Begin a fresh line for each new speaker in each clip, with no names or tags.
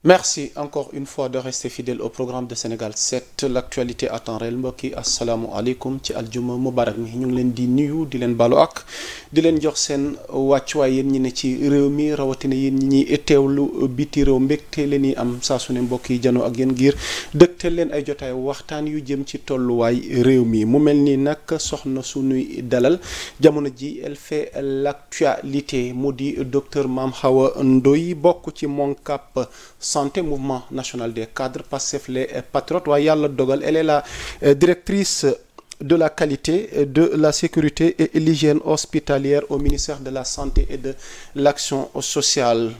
Merci encore une fois de rester fidèle au programme de Sénégal 7 l'actualité à temps réel mbokk yi asalaamualeykum ci aljuma mubarak mi ñu ngi leen di nuyu di leen balu ak di leen jox seen wàccuwaay yéen ñi ne ci réew mi rawatina yéen ñi ñuy teewlu biti réew mbégte leen yi am saa su ne mbokk yi janoo ak yéen ngir dëgtal leen ay jotaay waxtaan yu jëm ci tolluwaay réew mi mu mel ni nag soxna suñuy dalal jamono ji elle fait l'actualité mu di docteur Mame Hawa Ndoye bokk ci MONCAP santé mouvement national des cadres Pastef les patriotes waaye yàlla dogal elle est la directrice de la qualité de la sécurité et l'hygiène hospitalière au ministère de la santé et de l'action sociale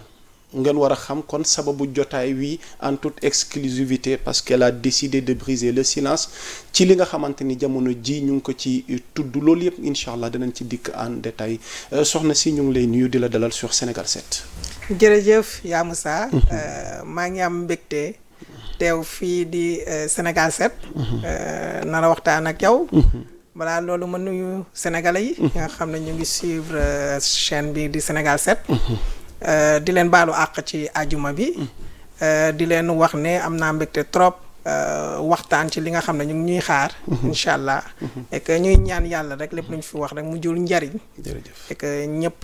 ngeen war a xam kon sababu jotaay wi en toute exclusivité parce qu'elle a décidé de briser le silence ci li nga xamante ni jamono ji ñu ngi ko ci tudd loolu yëpp incha allah danañ ci dikk en détail soxna si ñu ngi lay nuyu di la dalal sur Sénégal 7.
jërëjëf yaa Moussa maa ngi am mbégte teew fii di Sénégal 7 nar a waxtaan ak yow balaa loolu ma nuyu sénégalais yi nga xam ne ñu ngi suivre chaîne bi di Sénégal 7 di leen baalu àq ci ajuma bi di leen wax ne am naa mbégte trop waxtaan ci li nga xam ne ñu ngi ñuy xaar incha allah et que ñuy ñaan yàlla rek lépp lu ñu fi wax rek mu jur njariñ et que ñëpp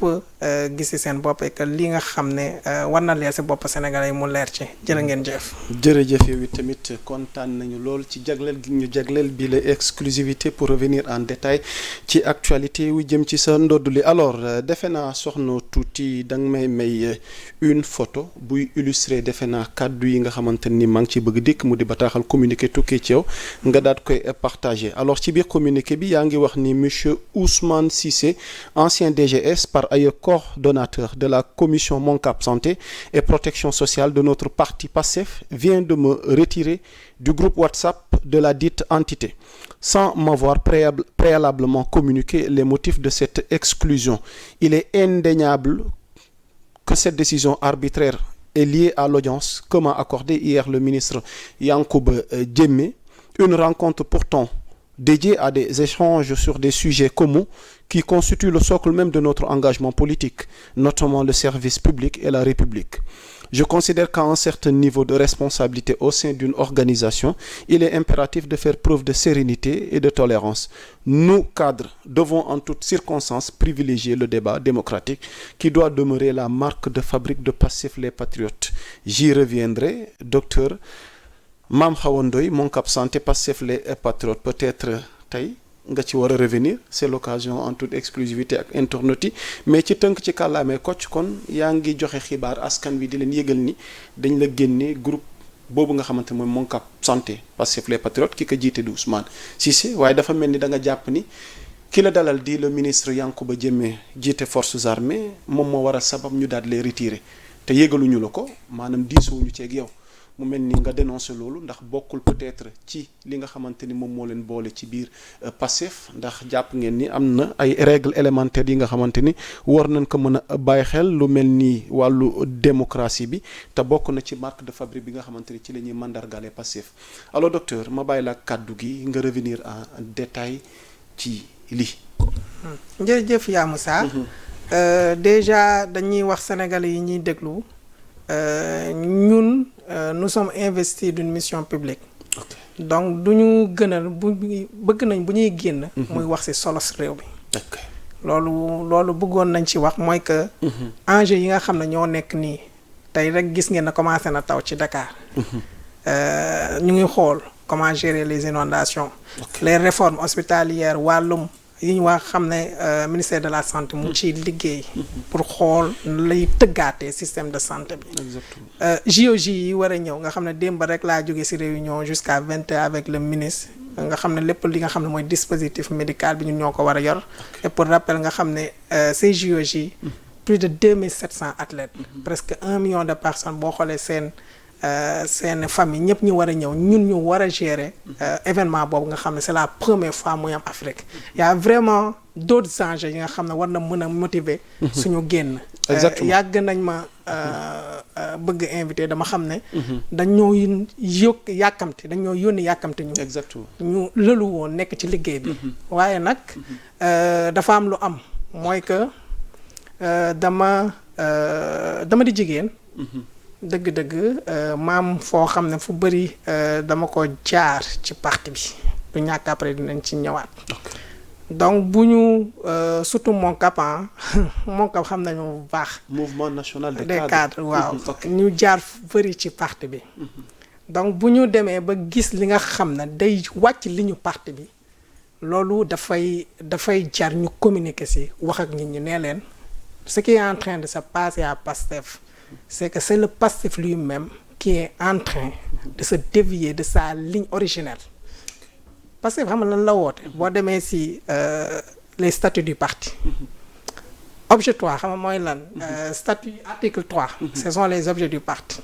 gisi seen bopp et que li nga xam ne war na leer si bopp sénégalais yi mu leer ci jërë ngeen jëf
jërëjëf yow tamit kontaan nañu lool ci jagleel gi ñu jagleel bi la exclusivité pour revenir en détail ci actualité wu jëm ci sa ndodd li alors defe naa soxna tuuti da nga may une photo buy illustrer defe naa kàddu yi nga xamante ni maa ngi ci bëgg dikk mu di bataaxal communiqué tukkee ci yow nga daat koy partagé alors ci biir communiqué bi yaa ngi wax ni monsieur Ousmane Cissé ancien DGS par ailleurs coordonnateur de la commission MONCAP santé et protection sociale de notre parti PASTEF vient de me retirer du groupe WhatsApp de la dite entité sans m'avoir préalablement communiqué les motifs de cette exclusion. Il est indéniable que cette décision arbitraire est lié à l'audience que m'a accordé hier le ministre Yankhoba Diémé, une rencontre pourtant dédiée à des échanges sur des sujets communs qui constituent le socle même de notre engagement politique, notamment le service public et la République. Je considère qu'à un certain niveau de responsabilité au sein d'une organisation, il est impératif de faire preuve de sérénité et de tolérance. Nous, cadres, devons en toutes circonstances privilégier le débat démocratique qui doit demeurer la marque de fabrique de Pastef les patriotes. J'y reviendrai, docteur Mame Hawa Ndoye, MONCAP santé Pastef les patriotes. Peut-être tey nga ci war a revenir c'est l'occasion en toute exclusivité ak internautes yi mais ci tënk ci kàllaamee Kocc kon yaa ngi joxe xibaar askan wi di leen yëgal ni dañ la génne groupe boobu nga xamante mooy MONCAP santé Pastef les patriotes ki ko jiite di Ousmane Cissé waaye dafa mel ni da nga jàpp ni ki la dalal di le ministre Yankhoba Diémé jiite forces armées moom moo war a sabab ñu daal lay retirer te yëgaluñu la ko maanaam diisuwuñu ceeg yow mu mel ni nga dénoncé loolu ndax bokkul peut-être ci li nga xamante ni moom moo leen boole ci biir Pastef ndax jàpp ngeen ni am na ay règles élémentaires yi nga xamante ni war nañ ko mën a bàyyi xel lu mel ni wàllu démocratie bi te bokk na ci marque de fabrique bi nga xamante ni ci la ñuy mandargale Pastef alors docteur ma bàyyi la kàddu gi nga revenir en détail ci lii.
jërëjëf yaa Moussa. Déjà dañuy wax sénégalais yi ñuy déglu ñun. Nous sommes investis d'une mission publique. Okay. Donc du ñu gënal bëgg nañ bu ñuy génn. muy wax ci solos réew mi. loolu bëggoon nañ ci wax mooy que. enjeux yi nga xam ne ñoo nekk nii tey rek gis ngeen ne commencé na taw ci Dakar. ñu ngi xool comment gérer les inondations. Okay. Les réformes hospitalières wàllum yi ñu wax xam ne ministère de la santé mu ci liggéey. pour xool lay tëggaatee système de santé bi. Exactement. JOJ yi war a ñëw nga xam ne démb rek laa jóge ci réunion jusqu'à 20h avec le ministre nga xam ne lépp li nga xam ne mooy dispositif médical bi ñun ñoo ko war a yor. Et pour rappel nga xam ne ces JOJ plus de 2700 athlètes. Presque 1 million de personnes boo xoolee seen famille ñëpp ñu war a ñëw ñun ñu war a gérer événement boobu nga xam ne c'est la première fois muy am Afrique. Il y a vraiment d'autres enjeux yi nga xam ne war na mën a motiver suñu génn.
Exactement.
yàgg nañ ma bëgg invité dama xam ne dañoo yàkkamte dañoo yónni yàkkamte ñu.
Exactement.
ñu lëlu woon nekk ci liggéey bi. waaye nag dafa am lu am mooy que dama di jigéen. dëgg-dëgg maam foo xam ne fu bëri dama ko jaar ci parti bi du ñàkk après dinañ ci ñëwaat. donc bu ñu surtout Moncap Moncap xam nañu bu baax.
mouvement national des
cadres waaw. ñu jaar bëri ci parti bi. donc bu ñu demee ba gis li nga xam ne day wàcc li ñu parti bi loolu dafay jar ñu communiquer ci wax ak nit ñi nee leen ce qui est en train de se passer à Pastef c'est que c'est le Pastef lui-même qui est en train de se dévier de sa ligne originelle. Pastef xam nga lan la woote boo demee ci les statuts du parti objet 3 xam nga mooy lan statut article 3 ce sont les objets du parti.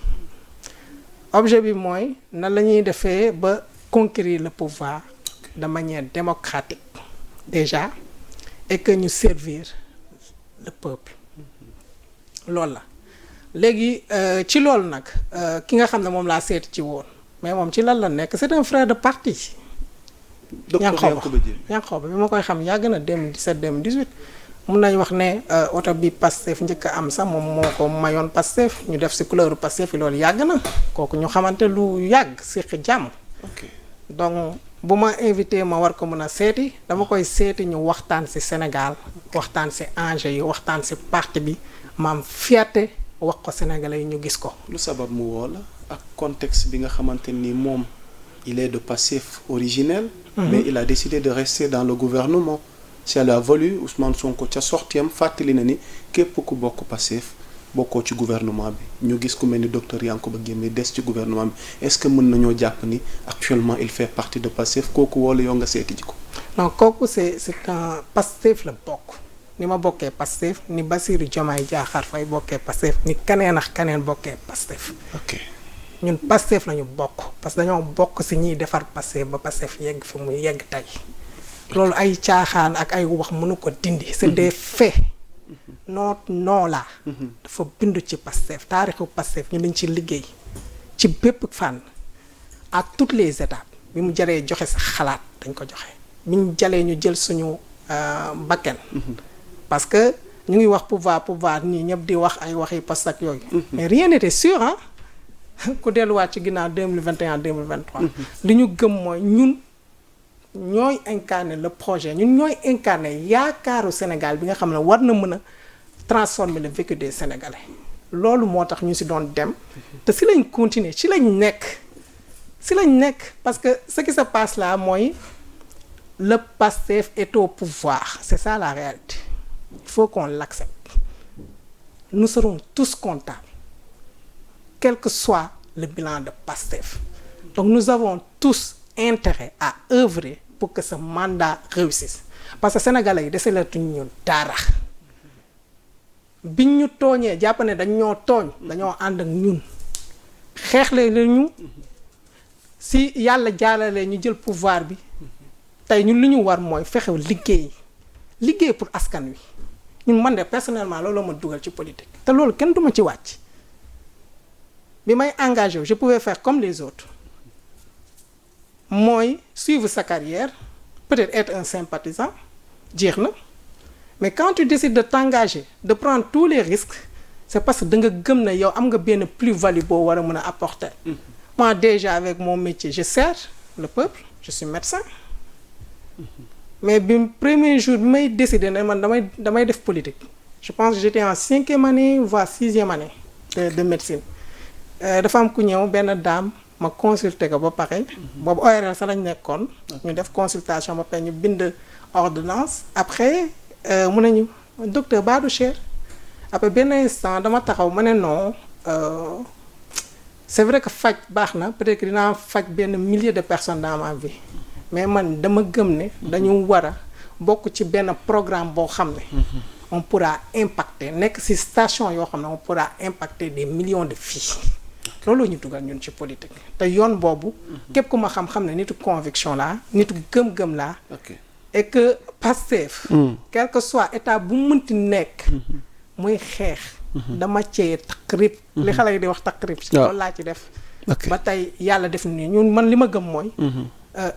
objet bi mooy nan la ñuy defee ba conquérir le pouvoir de manière démocratique déjà et que ñu servir le peuple loolu la léegi ci loolu nag ki nga xam ne moom laa seeti ci woon mais moom ci lan la nekk c'est un frère de parti. Yankhoba bi ma koy xam yàgg na 2017 2018 mun nañ wax ne oto bi Pastef njëkk a am sax moom moo ko mayoon Pastef ñu def ci couleur Pastef yi loolu yàgg na kooku ñu xamante lu yàgg séq jàmm. donc bu ma invité ma war ko mën a seeti dama koy seeti ñu waxtaan ci Sénégal waxtaan ci enjeu yi waxtaan ci parti bi maam fierté wax ko Sénégalais yi ñu gis ko.
lu sabab mu woo la ak contexte bi nga xamante ni moom il est de Pastef originel. mais il a décidé de rester dans le gouvernement. si elle a voulu Ousmane Sonko ca sortiyam fàttali na ni képp ku bokk Pastef bokkoo ci gouvernement bi ñu gis ku mel ni docteur Yankhoba Diémé des ci gouvernement bi est-ce que mën nañoo jàpp ni actuellement il fait partie de Pastef kooku wala yow nga seeti ji ko.
non kooku c'est un Pastef la bokk ni ma bokkee Pastef ni Bassirou Diomaye Diakhar Faye bokkee Pastef ni kaneen ak kaneen bokkee Pastef.
ok
ñun Pastef la ñu bokk parce que dañoo bokk ci ñiy defar Pastef ba Pastef yegg fi muy yegg tey. loolu ay caaxaan ak ay wax mënu ko dindi. c'est des faits. non la dafa bindu ci Pastef taarixu Pastef ñu dañ ci liggéey ci bépp fànn à toutes les étapes bi mu jaree joxe sa xalaat dañ ko joxe bi ñu jalee ñu jël suñu bakken parce que ñu ngi wax pouvoir nii ñëpp di wax ay waxi poste ak yooyu mais rien n'était sûr ah ku delluwaat ci ginnaaw 2021 2023 li ñu gëm mooy ñun ñooy incarner le projet ñun ñooy incarner yaakaaru Sénégal bi nga xam ne war na mën a transformer le vécu des Sénégalais loolu moo tax ñu ci doon dem te ci lañ continuer ci lañ nekk parce que ce qui se passe là mooy le Pastef est au pouvoir c'est ça la réalité il faut qu'on l'accepte nous serons tous comptables quel que soit le bilan de Pastef donc nous avons tous intérêt à œuvrer pour que ce mandat réussisse parce que sénégalais yi dese la tuñ ñu dara biñ ñu tooñee jàpp ne dañ ñoo tooñ dañoo ànd ak ñun xeexle la ñu si yàlla jaarale ñu jël pouvoir bi tey ñun li ñu war mooy fexe liggéey pour askan wi ñun man de personnellement loolu ma dugal ci politique te loolu kenn duma ci wàcc bi may engagé je pouvais faire comme les autres mooy suivre sa carrière peut-être être un sympathisant jeex na mais quand tu décides de t'engager de prendre tous les risques c'est parce que da nga gëm ne yow am nga benn plus-value boo war a mën a apporter. Moi déjà avec mon métier je sers le peuple je suis médecin mais bi premier jour bi may décider ne man damay def politique je pense que j'étais en 5e année voire 6e année de médecine dafa am ku ñëw benn dame ma consulter ko ba pare boobu ORL sax lañ nekkoon ñu def consultation ba pare ñu bind ordonnance après mu nañu docteur Badou cher après benn instant dama taxaw ma ne non c'est vrai que faj baax na peut-être que dinaa faj benn millier de personnes dans ma vie mais man dama gëm ne dañu war a bokk ci benn programme boo xam ne on pourra impacter nekk ci station yoo xam ne on pourra impacter des millions de vies loolu ñu dugal ñun ci politique te yoon boobu képp ku ma xam-xam ne nitu conviction laa nitu gëm-gëm laa et que Pastef quel que soit état bu mënti nekk muy xeex dama cee taqrib li xale yi di wax taqrib ci loolu laa ci def ba tey yàlla def ni ñun man li ma gëm mooy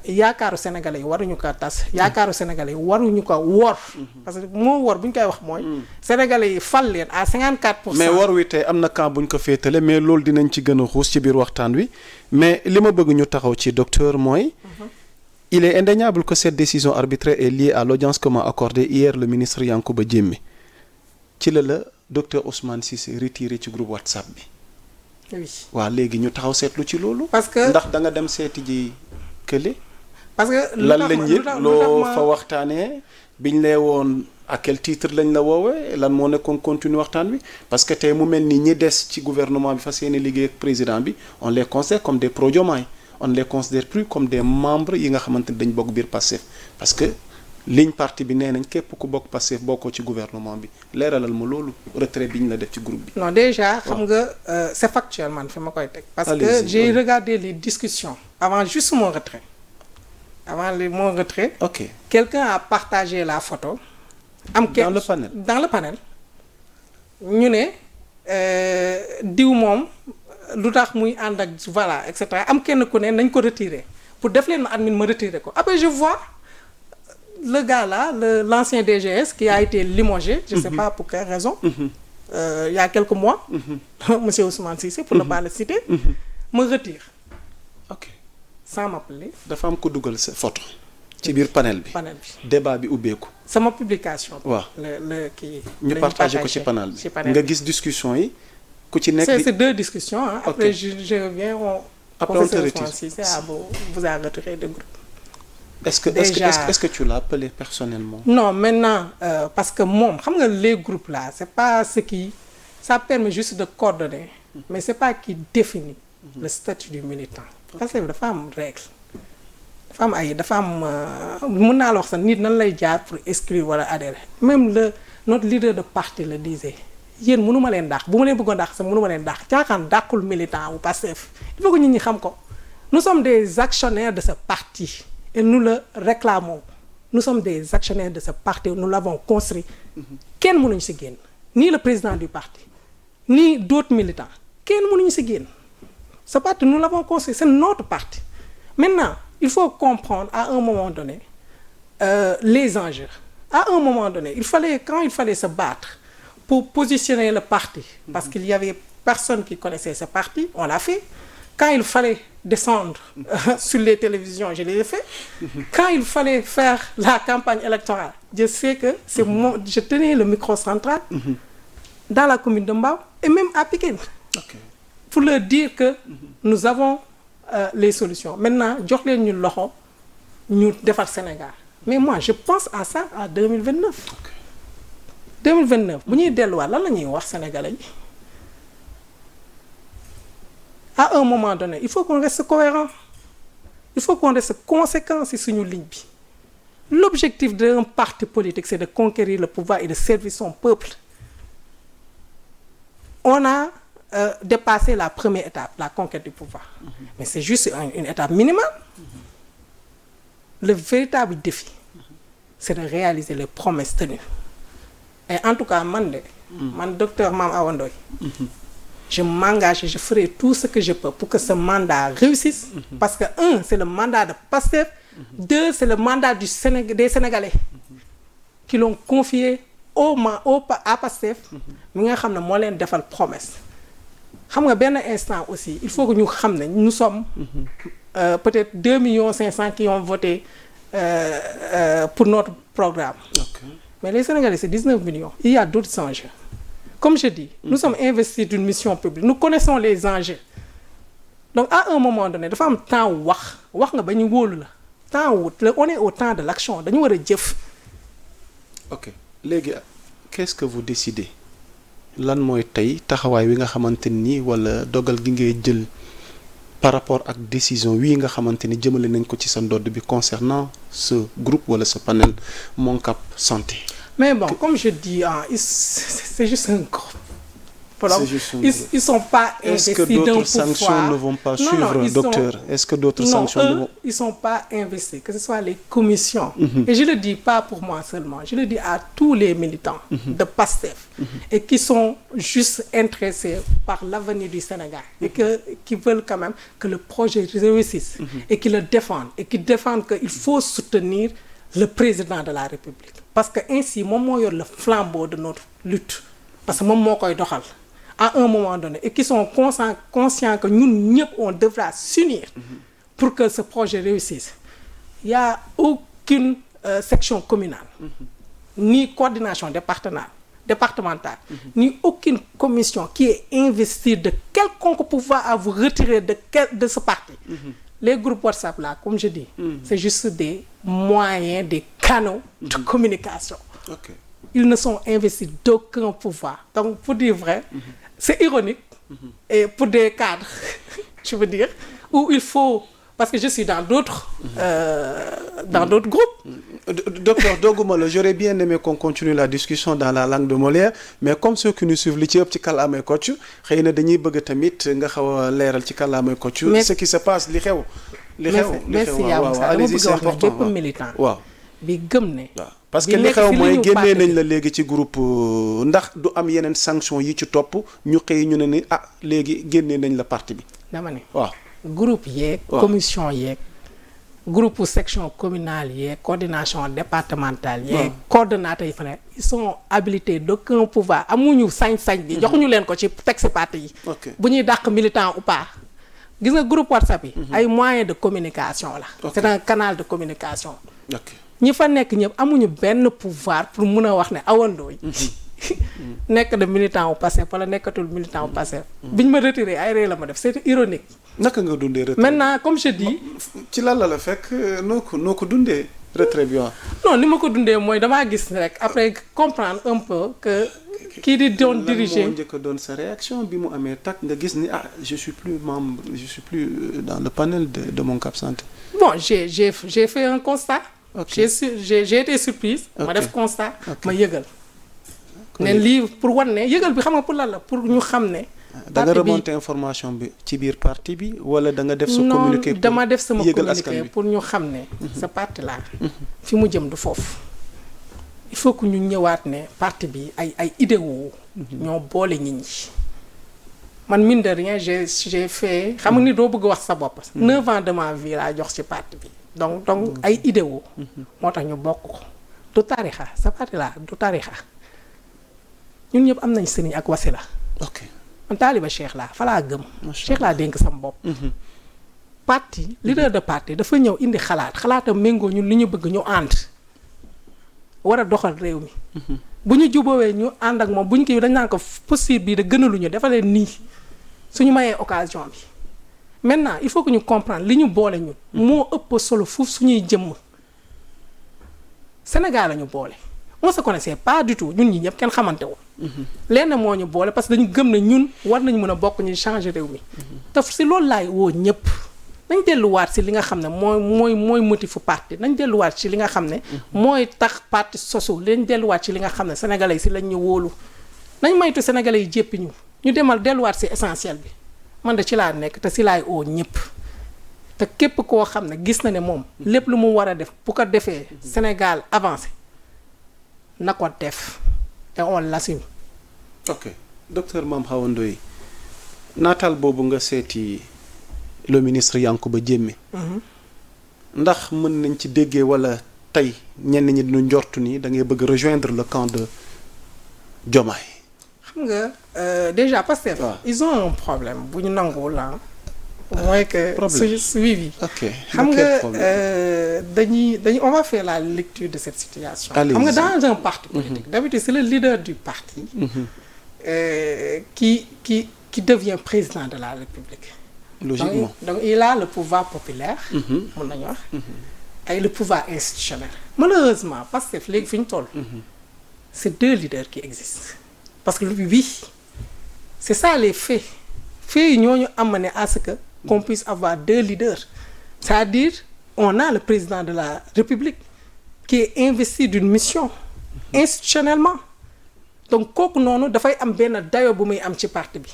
yaakaaru sénégalais yi waruñu ko tas yaakaaru sénégalais yi waruñu ko wor parce que moo wor bu ñu koy wax mooy sénégalais yi fal leen à 54%.
mais wor wi tey am na camp bu ñu ko féetale mais loolu dinañ ci gën a xuus ci biir waxtaan wi mais li ma bëgg ñu taxaw ci docteur mooy il est indéniable que cette décision arbitraire est liée à l'audience que m'a accordée hier le ministre Yankhoba Diémé ci la docteur Ousmane Cissé retiré ci groupe WhatsApp bi.
oui
waaw léegi ñu taxaw seetlu ci loolu.
parce que
ndax da nga dem seeti ji kële.
parce que
lan lañ yëg loo fa waxtaanee biñ lay woon à quel titre lañ la woowee lan moo nekkoon continue waxtaan bi parce que tey mu mel ni ñi des ci gouvernement bi fas yéene liggéey ak président bi on les considère comme des pro-Diomaye on ne les considère plus comme des membres yi nga xamante ni dañ bokk biir Pastef parce que ligne parti bi nee nañ képp ku bokk Pastef bokkoo ci gouvernement bi leeralal ma loolu retrait bi ñu la def ci groupe bi.
non déjà xam nga c'est factuel man fi ma koy teg. parce que j'ai regardé les discussions avant juste mon retrait. Mon retrait.
ok
quelqu'un a partagé la photo.
dans le panel.
ñu ne diw moom lu tax muy ànd ak voilà et cetera am kenn ku ne nañ ko retirer pour def leen ma admin ma retirer ko après je vois le gars là l'ancien DGS qui a été limogé. je sais pas pour quelle raison. Il y a quelques mois. monsieur Ousmane Cissé pour ne pas le citer. me retire.
ok.
sans m'appeler.
dafa am ko dugal sa photo. ci biir panel bi. débat bi ubbeeku.
sama publication.
waaw
le kii.
ñu partagé ko ci panel bi nga gis discussion yi. ku ci nekk
c'est deux discussions hein. Après okay. je reviens
après on te retire.
Cissé vous a retiré de groupe.
Est-ce que tu l'as appelé personnellement?
Non, maintenant parce que moom xam nga les groupes là c'est pas ce qui ça permet juste de coordonner mais c'est pas qui définit le statut du militant parce que dafa am règle dafa am mën naa la wax sax nit nan lay jaar pour exclure wala adhérer même notre leader de parti le disait yéen mënuma leen dàq bu ma leen bëggoon dàq sax mënuma leen dàq caaxaan dàqul militant ou Pastef il faut que nit ñi xam ko nous sommes des actionnaires de ce parti et nous le réclamons nous sommes des actionnaires de ce parti nous l'avons construit kenn mënuñu ci génn ni le président du parti ni d'autres militants kenn mënuñu ci génn ce parti nous l'avons construit c'est notre parti maintenant il faut comprendre à un moment donné les enjeux à un moment donné quand il fallait se battre pour positionner le parti parce qu'il y avait personne qui connaissait ce parti on l'a fait quand il fallait descendre sur les télévisions je l'ai fait quand il fallait faire la campagne électorale je sais que je tenais le micro central dans la commune de Mbao et même à Pikine pour leur dire que nous avons les solutions maintenant jox leen ñu loxo ñu defar Sénégal mais moi je pense à ça à 2029 bu ñuy delluwaat lan la ñuy wax sénégalais yi à un moment donné il faut qu'on reste cohérent il faut qu'on reste conséquent ci suñu ligne bi l'objectif d'un parti politique c'est de conquérir le pouvoir et de servir son peuple on a dépassé la première étape la conquête du pouvoir mais c'est juste une étape minimale le véritable défi c'est de réaliser les promesses tenues et en tout cas man docteur Mame Awa Ndoye je m'engage et je ferai tout ce que je peux pour que ce mandat réussisse parce que c'est le mandat de Pastef deux c'est le mandat des Sénégalais qui l'ont confié à Pastef mi nga xam ne moo leen defal promesse xam nga benn instant aussi il faut que ñu xam ne nous sommes peut-être 2,5 millions qui ont voté pour notre programme mais les Sénégalais c'est 19 millions il y a d'autres enjeux comme je dis nous sommes investis d'une mission publique nous connaissons les enjeux donc à un moment donné dafa am temps wax nga ba ñu wóolu la temps on est au temps de l'action dañu war a jëf.
ok léegi qu'est-ce que vous décidez lan mooy tey taxawaay wi nga xamante ni wala dogal gi ngay jël par rapport ak décision wii nga xamante ni jëmale nañ ko ci sa ndodd bi concernant ce groupe wala ce panel Mon Cap Santé.
mais bon comme je dis c'est juste un groupe Donc, ils sont pas investis d'un pouvoir.
Est-ce que d'autres sanctions ne vont pas suivre, docteur? Est-ce que d'autres sanctions ne vont...
ils sont pas investis, que ce soit les commissions. Et je le dis pas pour moi seulement, je le dis à tous les militants de PASTEF et qui sont juste intéressés par l'avenir du Sénégal et qui veulent quand même que le projet réussisse et qui le défendent et qui défendent qu'il faut soutenir le président de la République. Parce que ainsi, moom moo yor le flambeau de notre lutte. Parce que moom moo koy doxal à un moment donné et qui sont conscients que ñun ñëpp on devra s'unir pour que ce projet réussisse. Il y a aucune section communale ni coordination départementale ni aucune commission qui est investie de quelconque pouvoir à vous retirer de ce parti. Les groupes WhatsApp là, comme je dis, c'est juste des moyens, des canaux de communication.
Okay.
Ils ne sont investis d'aucun pouvoir. Donc, pour dire vrai, c'est ironique. Et pour des cadres, je veux dire, où il faut... Parce que je suis dans d'autres groupes.
Docteur Dogoumalo, j'aurais bien aimé qu'on continue la discussion dans la langue de Molière, mais comme ceux qui nous suivent li ci ëpp ci kàllaamay Kocc xëy na dañuy bëgg tamit nga xaw a leeral ci kàllaamay Kocc ce qui se passe li xew
merci yaa Moussa dama bëgg a wax ne bépp militant bi gëm ne
parce que li xew mooy génnee nañ la léegi ci groupe ndax du am yeneen sanction yi ci topp ñu xëy ñu ne ni léegi génnee nañ la parti bi
dama ne groupe yeeg commission yeeg groupe section communale yeeg coordination départementale yeeg coordonnateurs yi fa ne ils sont habilités d'aucun pouvoir amuñu sañ-sañ bi joxuñu leen ko ci texte parti yi bu ñuy dàq militant ou pas gis nga groupe WhatsApp yi ay moyens de communication la c'est un canal de communication ñi fa nekk ñëpp amuñu benn pouvoir pour mun a wax ne Awa Ndoye nekk de militant wu Pastef wala nekkatul militant wu Pastef biñ ma retiré ay ree la ma def c'est ironique.
naka nga dundee retrait
maintenant comme je dis.
ci lan la fekk noo ko dundee retrait bi
non li ma ko dundee mooy damaa gis rek après comprendre un peu que kii di doon diriger.
lan moo njëkk a doon sa réaction bi mu amee tak nga gis ni je suis plus dans le panel de mon cap santé.
bon j'ai fait un constat. j'ai été surprise. ma def constat ma yëgal. ne lii pour wan ne yëgal bi xam nga pour lan la pour ñu xam ne.
da nga remonter information bi ci biir parti bi wala da nga def sa communiqué.
non dama def sama communiqué pour ñu xam ne. sa parti là fi mu jëm du foofu. il faut que ñu ñëwaat ne parti bi ay idéaux ñoo boole nit ñi. man mine de rien j'ai fait xam nga ni doo bëgg wax sa bopp. 9 ans de ma vie laa jox ci parti bi. donc ay idéaux moo tax ñu bokk ko. du tarixa sa parti là du tarixa ñun ñëpp am nañ sëriñ ak wasila.
ok
man taaliba Cheikh laa fa laa gëm. Cheikh laa dénk sama bopp. parti leader de parti dafa ñëw indi xalaatam méngoo ñun li ñu bëgg ñu ànd war a doxal réew mi. bu ñu jubóowee ñu ànd ak moom bu ñu kii dañ naan ko possible bii de gënaluñu dafa leen nii suñu mayee occasion bi. maintenant il faut que ñu comprendre li ñu boole ñun. moo ëpp solo fuuf suñuy jëmm. Sénégal la ñu boole. on se connaissait pas du tout ñun ñi ñëpp kenn xamante woon. lenn moo ñu boole parce que dañu gëm ne ñun war nañu mën a bokk ñu changer réew mi. te si loolu laay woo ñëpp nañ delluwaat si li nga xam ne mooy motifu parti nañ delluwaat ci li nga xam ne. mooy tax parti sosu nañ delluwaat ci li nga xam ne sénégalais yi si lañ ñu wóolu. nañ maytu sénégalais yi jéppi ñu demal delluwaat si essentiel bi man de ci laa nekk te si laay woo ñëpp. te képp koo xam ne gis na ne moom lépp lu mu war a def bu ko defee Sénégal avancé. na ko def et on l'assume.
ok docteur Mame Awa Ndoye naataal boobu nga seeti le ministre Yankuba Diémé. ndax mën nañ ci déggee wala tey ñenn ñi dinu njortu ni da ngay bëgg rejoindre le camp de Diomaye.
xam nga déjà Pastef ils ont un problème bu ñu nanguwul la mooy que suivi.
ok
xam nga dañuy on va faire la lecture de cette situation. xam nga dans un parti politique. d'habitude c'est le leader du parti. qui devient président de la République.
logiquement
donc il a le pouvoir populaire. mun nañu wax. et le pouvoir institutionnel. malheureusement parce que léegi fi ñu toll. c'est deux leaders qui existent. parce que oui c'est ça les faits. faits yi ñoo ñu amené à ce que. qu'on puisse avoir deux leaders. C'est-à-dire, on a le président de la République qui est investi d'une mission institutionnellement. donc kooku noonu dafay am benn dayo bu muy am ci parti bi.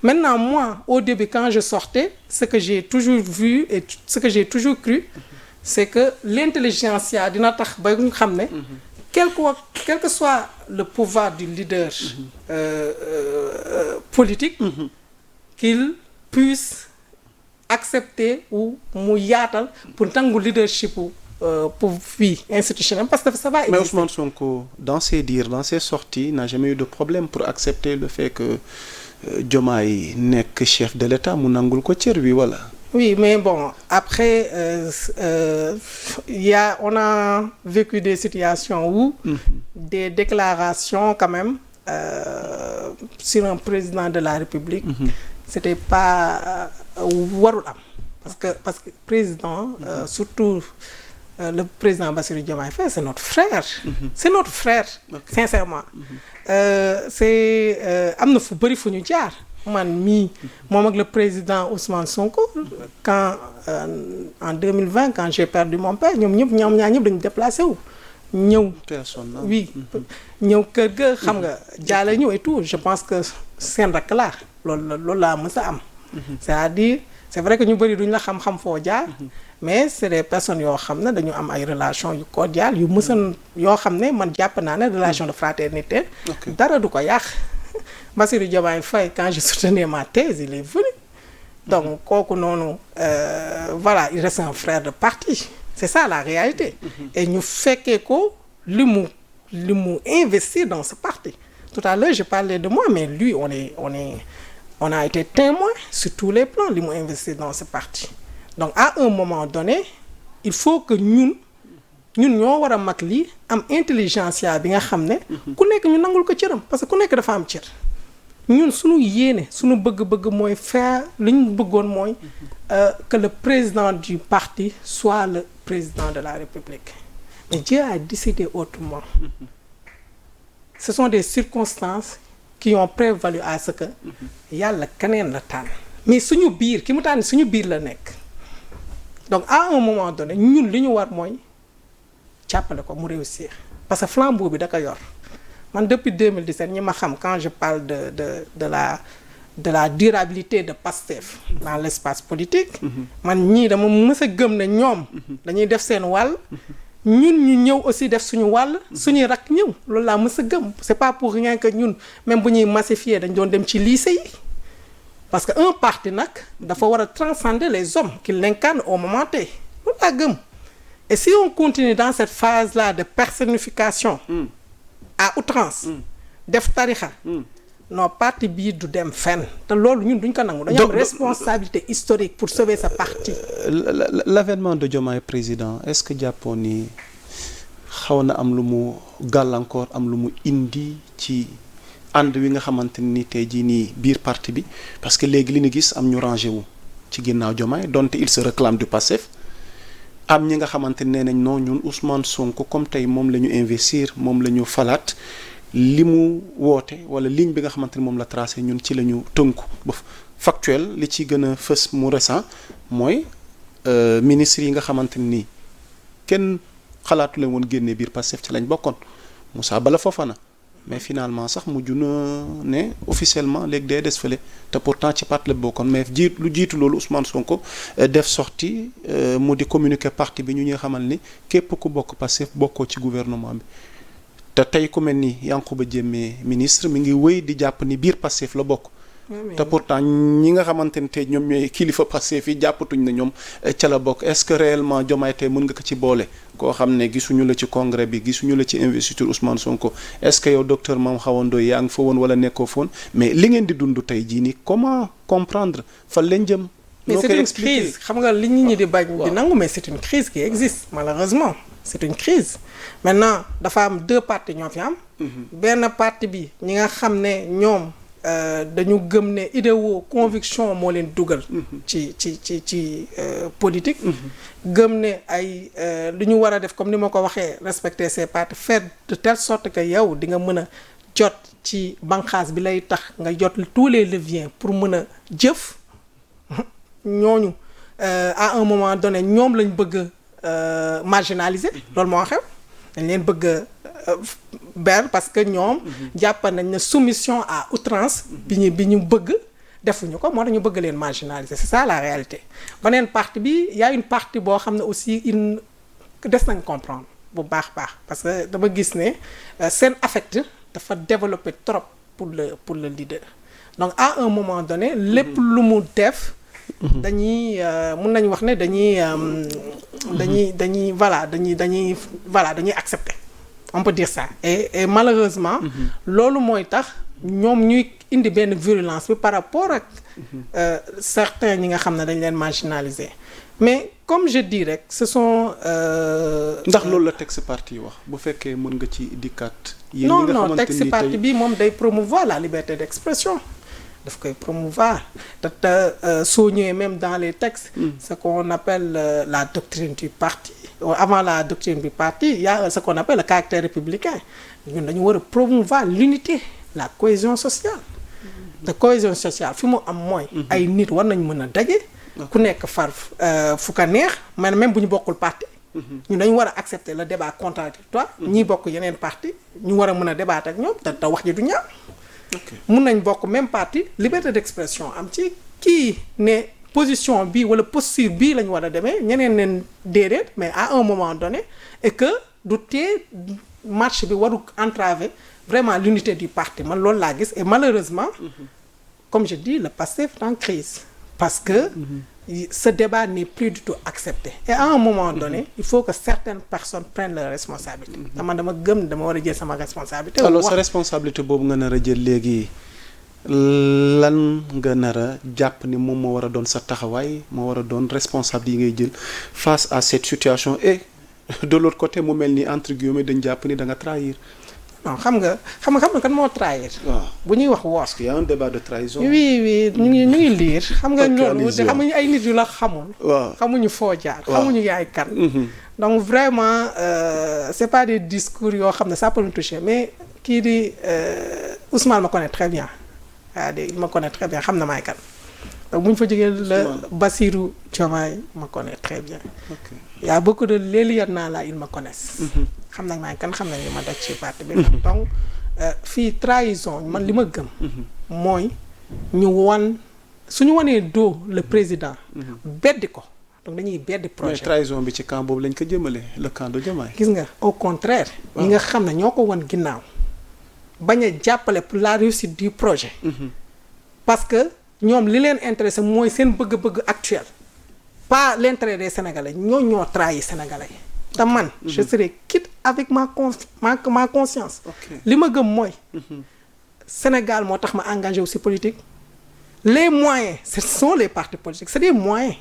Maintenant moi au début quand je sortais ce que j'ai toujours vu et ce que j'ai toujours cru c'est que l'intelligentsia dina tax ba nga xam ne quel que soit le pouvoir du leader politique qu'il puisse accepter ou mu yaatal pour nangu leadership pour vie institutionnelle parce que ça va exister.
Mais Ousmane Sonko dans ses dires, dans ses sorties n'a jamais eu de problème pour accepter le fait que Diomaye nekk chef de l'État mu nangul ko cër bi voilà.
Oui, mais bon, après, on a vécu des situations où des déclarations quand même sur un président de la République, c'était pas warul am parce que président, surtout le président Bassirou Diomaye Faye, c'est notre frère. C'est notre frère, sincèrement. Am na fu bëri fu ñu jaar. Man mii moom ak le président Ousmane Sonko quand en 2020 quand j'ai perdu mon père ñoom ñaar ñëpp dañu déplacé wu ñëw oui ñëw kër ga xam nga jaale ñu et tout je pense que seen rakk laa loolu laa mës a am c'est-à-dire c'est vrai que ñu bëri duñ la xam-xam foo jaar mais c'est des personnes yoo xam ne dañu am ay relations yu cordiales yu mësan yoo xam ne man jàpp naa ne relation de fraternité dara du ko yàq Bassirou Diomaye Faye quand je soutenais ma thèse il est venu donc kooku noonu voilà il reste un frère de parti c'est ça la réalité et ñu fekkee ko li mu investir dans ce parti tout à l'heure je parlais de moi mais lui on a été témoin sur tous les plans li mu investir dans ce parti donc à un moment donné il faut que ñun ñoo war a mag lii am intelligentsia bi nga xam ne ku nekk ñu nangul ko cëram parce que ku nekk dafa am cër ñun suñu yéene suñu bëgg-bëgg mooy faire li ñu bëggoon mooy que le président du parti soit le président de la République mais Dieu a décidé autrement ce sont des circonstances qui ont prévalu à ce que yàlla keneen la tànn mais suñu biir ki mu tànn suñu biir la nekk donc à un moment donné ñun li ñu war mooy jàppale ko mu réussir parce que flambeau bi da ko yor man depuis 2017 ñi ma xam quand je parle de la durabilité de Pastef dans l'espace politique man ñii dama mës a gëm ne ñoom dañuy def seen wàll ñun ñu ñëw aussi def suñu wàll suñuy rak ñëw loolu laa mës a gëm c'est pas pour rien que ñun même bu ñuy massifier dañ doon dem ci lycée yi parce que un parti nag dafa war a transcender les hommes qui l'incarnent au moment T loolu laa gëm et si on continue dans cette phase-là de personnification à outrance def tarixa non parti bii du dem fenn te loolu ñun duñ ko nangu dañu am responsabilité historique pour sauver sa parti.
L'avènement de Diomaye président est-ce que jàppoon ni xaw na am lu mu gàllankoor am lu mu indi ci ànd wi nga xamante ni tey jii nii biir parti bi parce que léegi li ñu gis am ñu rangé wu ci ginnaaw Diomaye donte il se réclame du Pastef am ñi nga xamante ne nañ non ñun Ousmane Sonko comme tey moom la ñu investir moom la ñu falaat li mu woote wala ligne bi nga xamante ne moom la tracé ñun ci la ñu tënku ba factuel li ci gën a fës mu récent mooy ministre yi nga xamante ni kenn xalaatu leen woon génne biir Pastef ci lañ bokkoon Moussa Bala Fofana mais finalement sax mujj na ne officiellement léegi day des fële te pourtant ci parti la bokkoon mais lu jiitu loolu Ousmane Sonko def sortie mu di communiquer parti bi ñu ñuy xamal ni képp ku bokk Pastef bokkoo ci gouvernement bi te tey ku mel ni Yankhoba Diémé ministre mi ngi wéy di jàpp ni biir Pastef la bokk te pourtant ñi nga xamante ne tey ñoom ñooy kilifa Pastef yi jàppatuñ na ñoom ca la bokk est-ce que réellement Diomaye tey mën nga ko ci boole koo xam ne gisuñu la ci congrès bi gisuñu la ci investiture Ousmane Sonko est-ce que yow docteur Mame Hawa Ndoye yaa ngi fa woon wala nekkoo foon mais li ngeen di dund tey jii nii comment comprendre fan leen jëm.
mais c'est une crise xam nga li nit ñi di bañ di nangu mais c'est une crise qui existe malheureusement c'est une crise maintenant dafa am deux partis ñoo fi am. benn parti bi ñi nga xam ne ñoom. dañu gëm ne idéo conviction moo leen dugal ci politique gëm ne ay lu ñu war a def comme ni ma ko waxee respecter ses partis faire de telle sorte que yow di nga mën a jot ci banqaas bi lay tax nga jot tous les leviers pour mën a jëf ñooñu à un moment donné ñoom lañ bëgg marginaliser loolu moo xew dañ leen bëgg ber parce que ñoom jàpp nañ ne soumission à outrance bi ñu bëgg defuñu ko moo tax ñu bëgg leen marginaliser c'est ça la réalité beneen partie bi y a une partie boo xam ne aussi des nañ comprendre bu baax parce que dama gis ne seen affect dafa développer trop pour le leader donc à un moment donné lépp lu mu def dañuy mun nañu wax ne dañuy accepter on peut dire ça et malheureusement loolu mooy tax ñoom ñuy indi benn virulence bi par rapport ak certains ñi nga xam ne dañ leen marginaliser mais comme je dis rek ce sont
ndax loolu la texte parti yi wax bu fekkee mën nga ci dikkaat
non texte parti bi moom day promouvoir la liberté d'expression daf koy promouvoir te soo ñëwee même dans les textes ce qu'on appelle la doctrine du parti avant la doctrine du parti il y a ce qu'on appelle le caractère républicain ñun dañu war a promouvoir l'unité la cohésion sociale te cohésion sociale fi mu am mooy ay nit war nañ mën a daje ku nekk far fu ko neex man même bu ñu bokkul parti ñu dañu war a accepter le débat contradictoire ñii bokk yeneen parti ñu war a mën a débattre ak ñoom te wax ji du ñaaw mun nañ bokk même parti liberté d'expression am ci kii ne position bii wala posture bii la ñu war a demee ñeneen neen déedéet mais à un moment donné et que du tee marche bi waru entraver vraiment l'unité du parti man loolu laa gis et malheureusement comme je dis le PASTEF est en crise parce que ce débat n'est plus du tout accepté et à un moment donné il faut que certaines personnes prennent leurs responsabilités dama gëm dama war a jël sama responsabilité
alors sa responsabilité boobu nga nar a jël léegi lan nga nar a jàpp ni moom moo war a doon sa taxawaay moo war a doon responsable yi ngay jël face à cette situation et de l'autre côté mu mel ni entre guillemets dañ jàpp ni da nga trahir
non xam nga kan moo trahir.
waaw
bu ñuy wax woor.
parce qu'il y a un débat de trahison.
oui ñu ngi liir. xam nga ñoom xamuñu ay nit yu la xamul.
waaw
xamuñu foo jaar. xamuñu yaay kan. donc vraiment c'est pas des discours yoo xam ne ça peut nous toucher mais kii di Ousmane me connaît très bien il me connaît très bien xam na maay kan. donc bu ñu fa jógee la Bassirou Diomaye me connaît très bien. il y a beaucoup de lieutenants là ils me connaissent. xam nañ maay kan xam nañ li ma daj ci parti bi. donc fii trahison man li ma gëm. mooy ñu suñu wanee doo le président. beddi ko donc dañuy beddi projet.
mais trahison bi ci camp boobu lañ ko jëmale le camp de Diomaye.
gis nga au contraire. ñi nga xam ne ñoo ko wan ginnaaw bañ a jàppale pour la réussite du projet. parce que ñoom li leen intéressé mooy seen bëgg-bëgg actuel. pas l'intérêt des Sénégalais ñoo trahi Sénégalais te man je serai quitte avec ma conscience li ma gëm mooy Sénégal moo tax ma engagé aussi politique les moyens ce sont les partis politiques c'est des moyens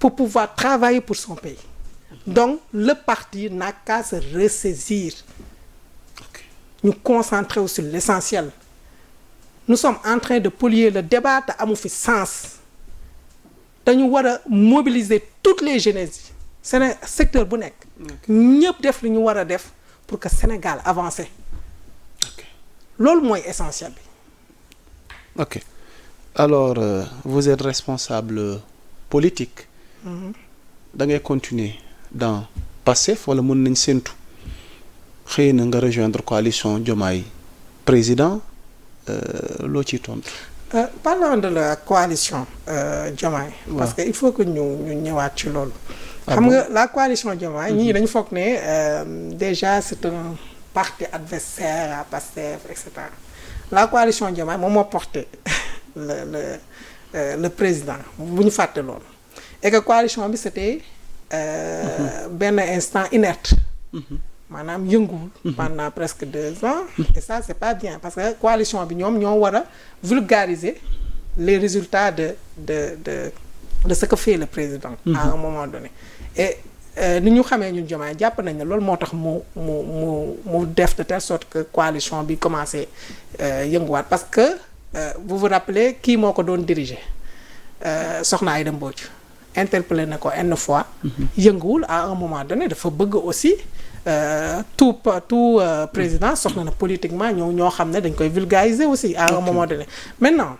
pour pouvoir travailler pour son pays donc le parti n'a qu'à se ressaisir ñu concentrer wu sur l'essentiel nous sommes en train de polluer le débat te amu fi sens dañu war a mobiliser toutes les jeunesses secteur bu nekk ñëpp def li ñu war a def pour que Sénégal avance loolu mooy essentiel bi.
ok alors vous êtes responsable politique. da ngay continuer dans Pastef wala mën nañ séntu xëy na nga rejoindre coalition Diomaye président loo ciy tontu.
Parlons de la coalition Diomaye. parce que il faut que ñu ñëwaat ci loolu. xam nga la coalition Diomaye ñii dañu foog ne déjà c'est un parti adversaire à Pastef et cetera la coalition Diomaye moom moo porté le président bu ñu fàtte loolu et que coalition bi c'était benn instant inerte. maanaam yënguwul pendant presque 2 ans et ça c'est pas bien parce que coalition bi ñoom ñoo war a vulgariser les résultats de ce que fait le président à un moment donné et ni ñu xamee ñun Diomaye jàpp nañ ne loolu moo tax mu def de telle sorte que coalition bi commencé yënguwaat parce que vous vous rappelez kii moo ko doon diriger Soxna Aïda Mbodj interpellé na ko une fois yënguwul à un moment donné dafa bëgg aussi tout président soxla na politiquement ñoo xam ne dañ koy vulgariser aussi à un moment donné maintenant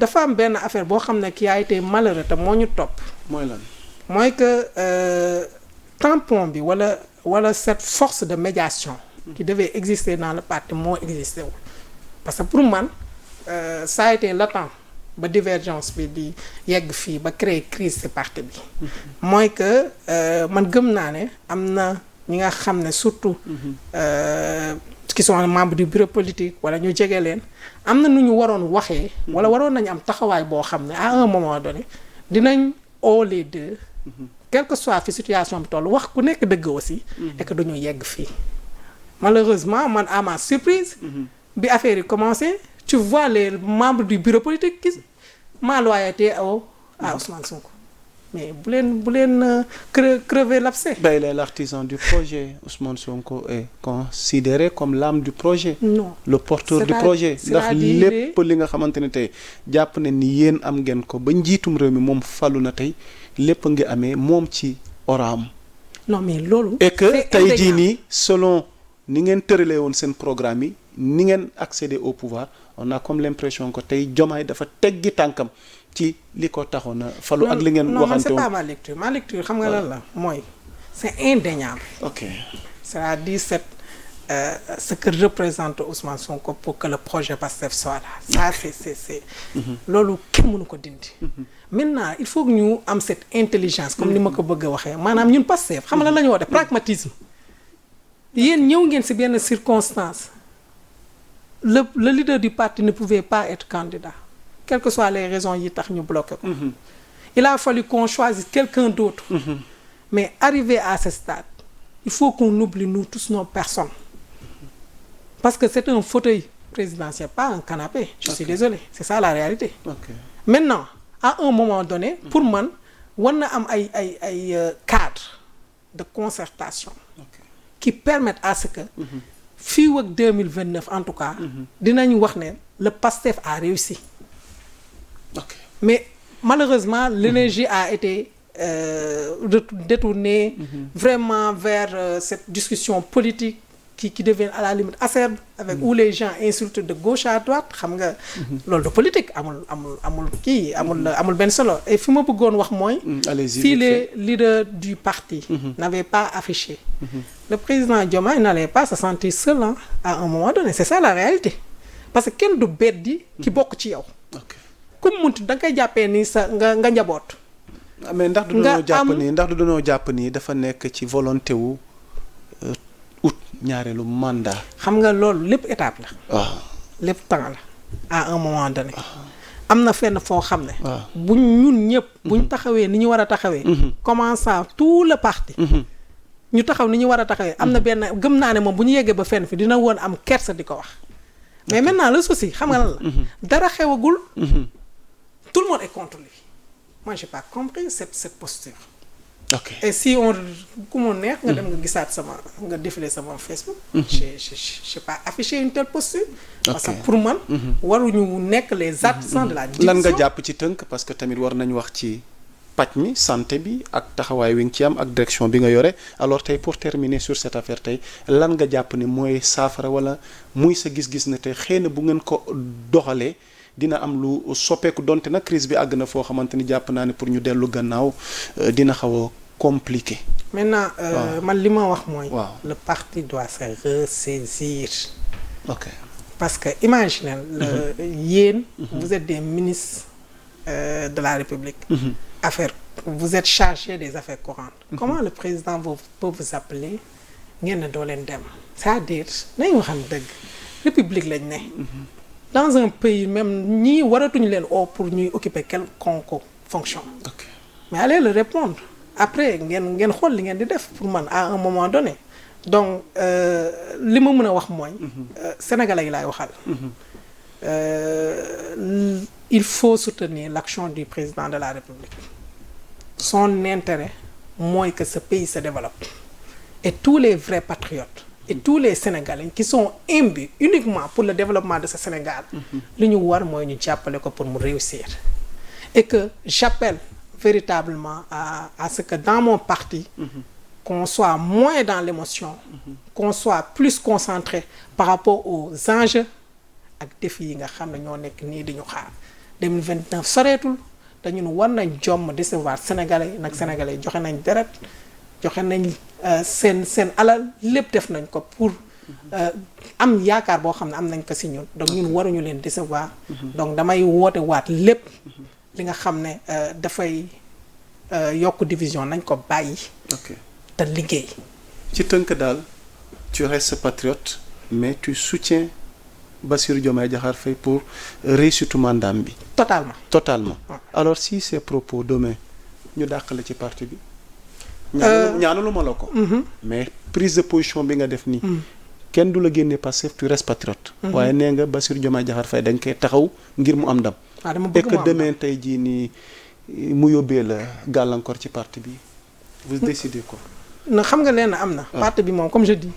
dafa am benn affaire boo xam ne qui a été malheureux te moo ñu topp
mooy lan
mooy que tampon bi wala wala cette force de médiation qui devait exister dans le parti moo existé wul parce que pour man ça a été latent ba divergence bi di yegg fii ba créer crise ci parti bi mooy que man gëm naa ne am na ñi nga xam ne surtout qui sont membres du bureau politique wala ñu jege leen am na nu ñu waroon waxee wala waroon nañu am taxawaay boo xam ne à un moment donné dinañ les deux quelle que soit fi situation bi toll wax ku nekk dëgg aussi et que duñu yegg fii malheureusement man à ma surprise bi affaire yi commencé tu vois les membres du bureau politique qui ma loyauté à Ousmane Sonko mais bu leen crever l'abcès.
Ben, il est l'artisan du projet. Ousmane Sonko est considéré comme l'âme du projet.
Non.
Le porteur du projet. ndax lépp li nga xamante ne tey jàpp ne ni yéen am ngeen ko ba njiitum réew mi moom falu na tey lépp ngi amee moom ci oraam.
non mais loolu.
et que tey jii nii selon ni ngeen tëralee woon seen programme yi ni ngeen accéder au pouvoir on a comme l'impression que tey Diomaye dafa teggi tànkam ci li ko taxoon a falu ak li ngeen waxante woon.
non c'est pas ma lecture xam nga lan la mooy c'est indéniable.
ok
c'est-à-dire ce que représente Ousmane Sonko pour que le projet PASTEF soit là. ça c'est loolu kenn mënu ko dindi. maintenant il faut que ñu am cette intelligence comme ni ma ko bëgg a waxee maanaam ñun PASTEF xam nga lan la ñu woote pragmatisme. yéen ñëw ngeen ci benn circonstance le leader du parti ne pouvait pas être candidat quelles que soient les raisons yi tax ñu bloqué ko. il a fallu qu'on choisisse quelqu'un d'autre. mais arrivé à ce stade il faut qu'on oublie nous tous nos personnes parce que c'est un fauteuil présidentiel pas un canapé. je suis désolé c'est ça la réalité. maintenant à un moment donné pour man war na am ay cadre de concertation. qui permettent à ce que fii ak 2029 en tout cas dinañ wax ne le PASTEF a réussi mais malheureusement l'énergie a été détournée vraiment vers cette discussion politique qui devient à la limite acerbe avec où les gens insultent de gauche à droite xam nga loolu de politique amul benn solo et fi ma bëggoon wax mooy si les leaders du parti n'avaient pas affiché le président Diomaye n'allait pas se sentir seul à un moment donné c'est ça la réalité parce que kenn du beddi ki bokk ci yow comme munti da nga koy jàppee ni sa nga njaboot
mais ndax du dañoo jàpp ni dafa nekk ci volonté wu ñaareelu mandat.
xam nga loolu lépp étape la.
waaw
lépp temps la à un moment donné. am na fenn foo xam ne. buñ ñun ñëpp. buñ taxawee ni ñu war a taxawee. commençant tout le parti. ñu taxaw ni ñu war a taxawee. am na benn gëm naa ne moom bu ñu yeggee ba fenn fi dina woon am kersa di ko wax. mais maintenant le souci xam nga lan la. dara xewagul. tout le monde est contre lui. moi j'ai pas compris cette posture.
ok
et si on ku mu neex nga dem nga gisaat nga défilé sama Facebook. j'ai pas affiché une telle posture. parce que pour man. waruñu nekk les artisans de la division.
lan nga jàpp ci tënk parce que tamit war nañu wax ci paj mi santé bi ak taxawaay wi nga ci am ak direction bi nga yore alors tey pour terminer sur cette affaire tey lan nga jàpp ni mooy saafara wala muy sa gis-gis ne tey xëy na bu ngeen ko doxalee. dina am lu soppeeku donte nag crise bi àgg na foo xamante ni jàpp naa ne pour ñu dellu gannaaw dina xaw a compliqué.
maintenant man li ma wax mooy. le parti doit se ressaisir.
ok
parce que imaginez yéen. vous êtes des ministres de la République. vous êtes chargé des affaires courantes. comment le président peut vous appeler ngeen ne doo leen dem. c'est-à-dire nañu xam dëgg république lañ ne. dans un pays même ñii waratuñu leen pour ñuy occuper quelconque fonction. mais allez le répondre après ngeen xool li ngeen di def pour man à un moment donné donc li ma mën a wax mooy. sénégalais yi laay waxal. il faut soutenir l'action du président de la République. son intérêt mooy que ce pays se développe et tous les vrais patriotes. et tous les Sénégalais qui sont imbus uniquement pour le développement de ce Sénégal li ñu war mooy ñu jàppale ko pour mu réussir et que j'appelle véritablement à ce que dans mon parti qu'on soit moins dans l'émotion qu'on soit plus concentré par rapport aux enjeux ak défis yi nga xam ne ñoo nekk nii di ñu xaar 2029 soreetul te ñun war nañ jomm décevoir Sénégalais nag Sénégalais joxe nañ deret joxe nañ seen alal lépp def nañ ko pour am yaakaar boo xam ne am nañ ko si ñun donc ñun waruñu leen décevoir donc damay woote waat lépp li nga xam ne dafay yokk division nañ ko bàyyi te liggéey
ci tënk daal tu restes patriote mais tu soutiens Bassirou Diomaye Diakhar Faye pour réussite mandat bi totalement alors si ces propos demain ñu dàq la ci parti bi ñaanalu ma la ko mais prise de position bi nga def nii kenn du la génne Pastef tu restes patriote waaye nee nga Bassirou Diomaye Diakhar Faye dañ koy taxaw ngir mu am ndam et que demain tey jii nii mu yóbbee la gàllankoor ci parti bi vous décidez quoi
na xam nga leen am na parti bi moom comme je dis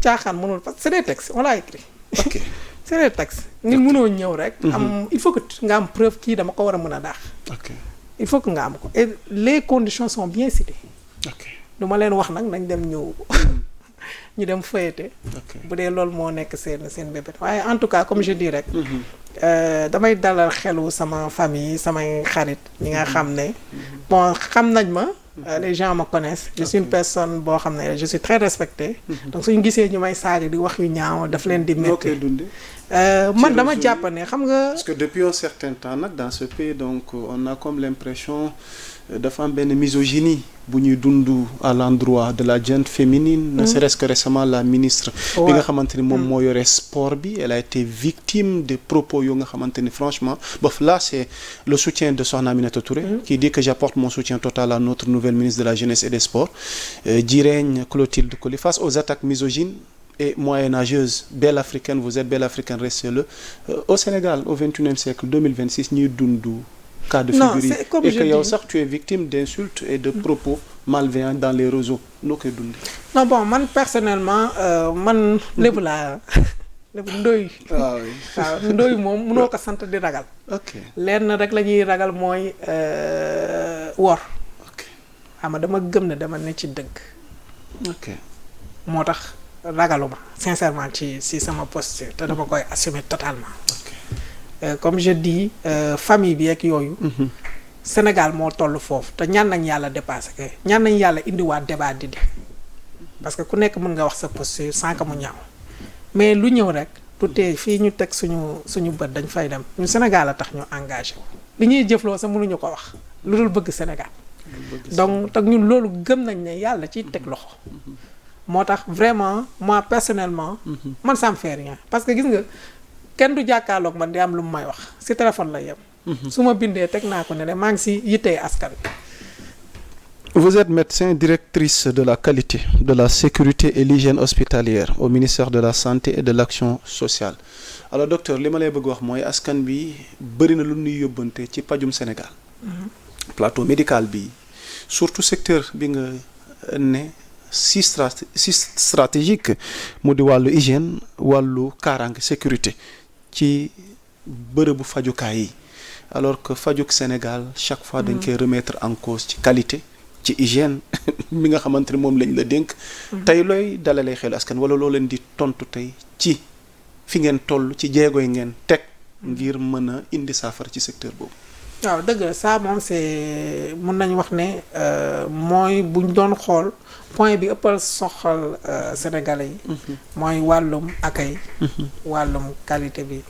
caaxaan mënul parce que c'est des textes on l'a écrit
ok
c'est des textes nit mënoo ñëw rek am il faut que nga am preuve kii dama ko war a mën a daax
ok
il faut que nga am ko et les conditions sont bien citées
ok
du ma leen wax nag nañ dem ñëw ñu dem fayete bu dee loolu moo nekk seen bébét waaye en tout cas comme je dis rek damay dalal xelu sama famille samay xarit ñi nga xam ne bon xam nañ ma les gens me connaissent je suis une personne boo xam ne je suis très respectée donc suñu gisee ñu may saaga di wax yu ñaaw daf leen di métti man dama jàpp ne xam nga
parce que depuis un certain temps nag dans ce pays donc on a comme l'impression dafa am benn misogynie bu ñuy dund à l'endroit de la gente féminine ne serait-ce que récemment la ministre bi nga xamante ni moom moo yore sport bi elle a été victime de propos yoo nga xamante ni franchement bof là c'est le soutien de Sokhna Aminata Touré qui dit que j'apporte mon soutien total à notre nouvelle ministre de la jeunesse et des sports Djireñ Clotilde Coly face aux attaques misogynes et moyenâgeuses belle africaine vous êtes belle africaine restez-le au Sénégal au XXIe siècle 2026 ñuy dund cas de figure et que yow sax tu es victime d'insultes et de propos malveillants dans les réseaux noo koy dundee.
non bon man personnellement man lébu laa lébu ndóoy. waaw ndóoy moom mënoo ko sant di ragal.
ok
lenn rek la ñuy ragal mooy wor.
ok
xam nga dama gëm ne dama ne ci dëgg.
ok
moo tax ragaluma sincèrement ci sama posture te dama koy assumer totalement. comme je dis famille bi ak yooyu Sénégal moo toll foofu te ñaan nañ yàlla dépassé que ñaan nañ yàlla indiwaat débat di parce que ku nekk mën nga wax sa posture sans que mu ñaaw mais lu ñëw rek du tee fii ñu teg suñu bët dañ fay dem ñu Sénégal a tax ñu engagé wu li ñuy jëfloo sax mënuñu ko wax lu dul bëgg Sénégal donc te ñun loolu gëm nañ ne yàlla ciy teg loxo moo tax vraiment moi personnellement man ça me fait rien parce que gis nga kenn du jàkkaarloog man di am lu mu may wax ci téléphone la yem. su ma bindee teg naa ko ne maa ngi ci yittee askan bi.
Vous êtes médecin directrice de la qualité, de la sécurité et l'hygiène hospitalière au ministère de la santé et de l'action sociale alors docteur li ma lay bëgg wax mooy askan bi bëri na lu ñuy yóbbante ci pajum Sénégal. plateau médical bi surtout secteur bi nga ne si stratégique mu di wàllu hygiène wàllu kaaraange sécurité. ci bërëbu fajukaay yi alors que fajuk Sénégal chaque fois dañ koy remettre en cause ci qualité ci hygiène mi nga xamante ni moom lañ la dénk tey looy dalalee xel askan wala loo leen di tontu tey ci fi ngeen toll ci jéego yi ngeen teg ngir mën a indi saafara ci secteur boobu.
waaw dëgg la ça moom c'est mën nañu wax ne mooy buñ doon xool point bi ëppal soxal Sénégalais yi. mooy wàllum accueil. wàllum qualité bi.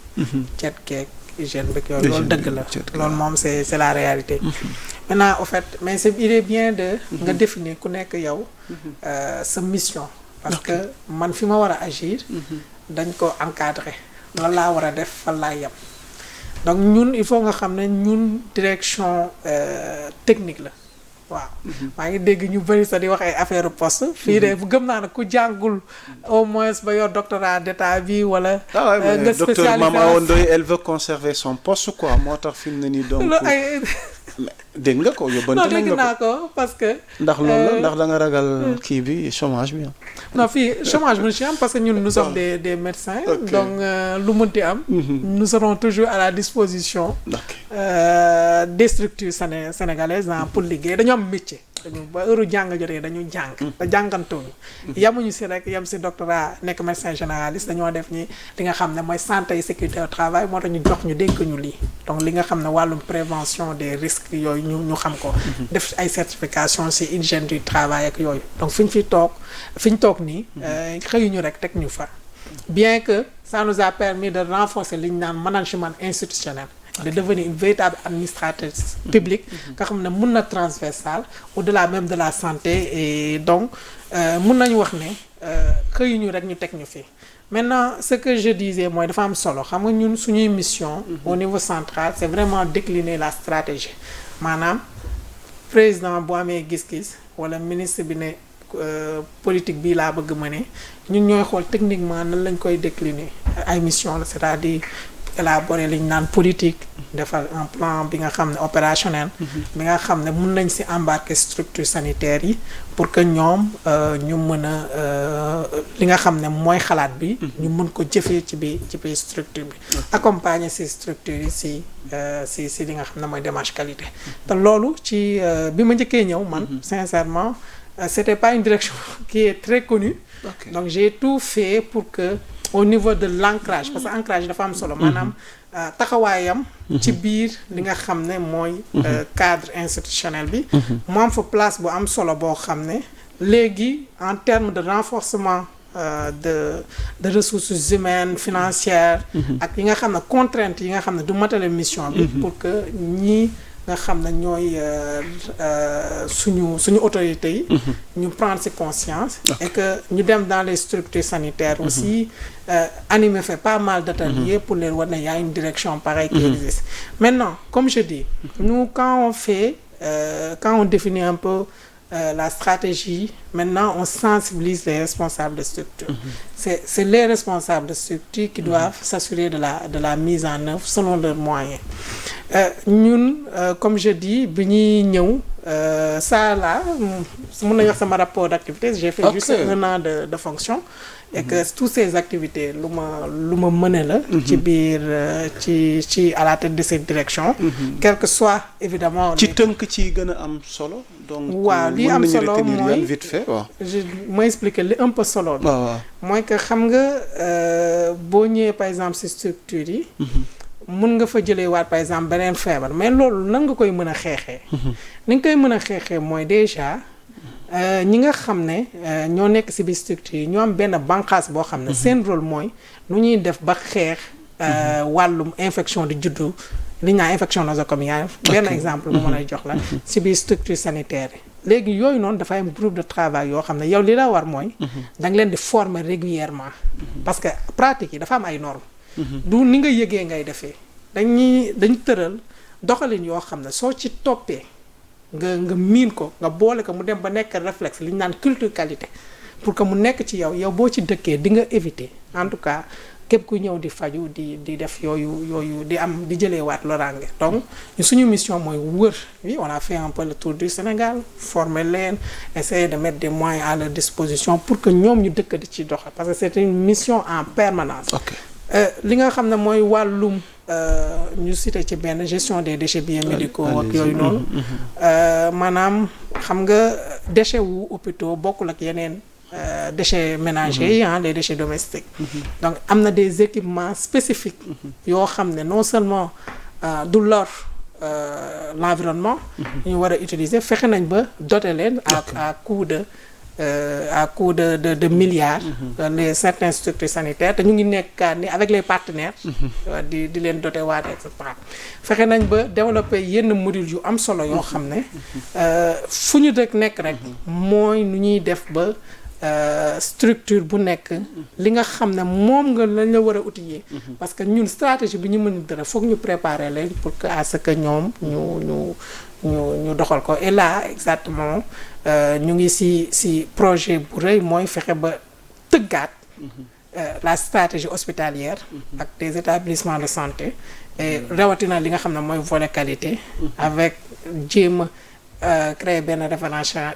cet keek hygiène bi yooyu loolu dëgg la loolu moom c'est la réalité. maintenant au fait mais il est bien de. nga définir ku nekk yow. sa mission. parce que man fi ma war a agir. dañ ko encadrer lan laa war a def fan laa yem. donc ñun il faut nga xam ne ñun direction technique la waaw maa ngi dégg ñu bëri sax di wax ay affaire poste fii de gëm naa ne ku jàngul au moins ba yor doctorat d'état bi wala nga spécialisé
docteur Mame Awa Ndoye elle veut conserver son poste quoi moo tax fi mu ne nii donc dégg nga ko yóbbante
non dégg naa ko parce que
ndax loolu la ndax da nga ragal kii bi chômage bi
non fii chômage mu ci am parce que ñun nous sommes des médecins donc lu mënti am nous serons toujours à la disposition des structures sénégalaises pour liggéey dañu am métier dañu ba heure jàng jotee dañu jàng te jàngantuñu yamuñu si rek yam si doctorat nekk médecin généraliste dañoo def ñi li nga xam ne mooy santé et sécurité au travail moo tax ñu jox ñu dénk ñu lii donc li nga xam ne wàllum prévention des risques yooyu ñu xam ko def ay certification si hygiène du travail ak yooyu donc fi ñu toog nii xëyuñu rek teg ñu fa bien que ça nous a permis de renforcer li ñu naan management institutionnel de devenir une véritable administratrice publique nga xam ne mun na transversale au-delà même de la santé et donc mun nañu wax ne xëyuñu rek ñu teg ñu fi maintenant ce que je disais mooy dafa am solo xam nga ñun suñuy mission au niveau central c'est vraiment décliner la stratégie maanaam président bu amee gis-gis wala ministre bi ne politique bii laa bëgg ma ne ñun ñooy xool techniquement nan lañ koy décliner ay mission la c'est-à-dire élaborer li ñu naan politique defar un plan bi nga xam ne opérationnel bi nga xam ne mun nañ ci embarquer structure sanitaire yi pour que ñoom ñu mën a li nga xam ne mooy xalaat bi ñu mën ko jëfee ci biir structure bi accompagner ces structures yi ci li nga xam ne mooy démarche qualité te loolu ci bi ma njëkkee ñëw man sincèrement c'était pas une direction qui est très connue donc j'ai tout fait pour que au niveau de l'ancrage parce que ancrage dafa am solo maanaam taxawaayam ci biir li nga xam ne mooy cadre institutionnel bi mu am fa place bu am solo boo xam ne léegi en termes de renforcement de ressources humaines financières ak yi nga xam ne contraintes yi nga xam ne du matale mission bi pour que ñii nga xam ne ñooy suñu autorités yi ñu prendre ci conscience et que ñu dem dans les structures sanitaires aussi animer fait pas mal d'ateliers pour leen war ne y a une direction pareille qui existe maintenant comme je dis nous quand on définit un peu la stratégie maintenant on sensibilise les responsables de structure c'est les responsables de structure qui doivent s'assurer de la mise en œuvre selon leurs moyens ñun comme je dis bi ñuy ñëw ça là mën nañu wax sama rapport d'activité j'ai fait juste 1 an de fonction et que toutes ces activités lu ma mëne la ci biir ci à la tête de cette direction quel que soit évidemment
ci tënk ci gën a am solo donc
waaw li am solo mooy
vite fait waaw
ma expliquer li un peu solo bi mooy que xam nga boo ñëwee par exemple ci structure yi mun nga fa jëlee waat par exemple beneen feebar mais loolu nan nga koy mën a xeexee ni nga koy mën a xeexee mooy déjà ñi nga xam ne ñoo nekk ci biir structure yi ñoo am benn bànqaas boo xam ne seen rôle mooy nu ñuy def ba xeex wàllum infection di juddu li ñu naan infection nosocomiale benn exemple bu mën a jox la ci biir structure sanitaire yi léegi yooyu noonu dafay am groupe de travail yoo xam ne yow li la war mooy da nga leen di former régulièrement parce que pratique yi dafa am ay normes du ni nga yëgee ngay defee dañ tëral doxalin yoo xam ne soo ci toppee nga miin ko nga boole ko mu dem ba nekk réflexe li ñu naan culture qualité pour que mu nekk ci yow boo ci dëkkee di nga éviter en tout cas képp ku ñëw di faju di def yooyu di jëlee waat loraange donc suñu mission mooy wër oui on a fait un peu le tour du Sénégal former leen essayer de mettre des moyens à leur disposition pour que ñoom ñu dëkk di ci doxal parce que c'est une mission en permanence li nga xam ne mooy wàllum ñu cité ci benn gestion des déchets biomédicaux ak yooyu noonu maanaam xam nga déchets wu hôpitaux bokkul ak yeneen déchets ménagers yi les déchets domestiques donc am na des équipements spécifiques yoo xam ne non seulement du lor l'environnement ñu war a utiliser fexe nañ ba doter leen à coût de milliards les certaines structures sanitaires te ñu ngi nekkaat ni avec les partenaires di leen doter waat et cetera fexe nañ ba développer yenn modules yu am solo yoo xam ne fu ñu nekk rek mooy nu ñuy def ba structure bu nekk li nga xam ne moom nga lañ la war a outiller parce que ñun stratégie bi ñu mën dara foog ñu préparer leen pour que à ce que ñoom ñu doxal ko et là exactement ñu ngi ci projet bu rëy mooy fexe ba tëggaat la stratégie hospitalière ak des établissements de santé et rawatina li nga xam ne mooy volet qualité avec jéem créer benn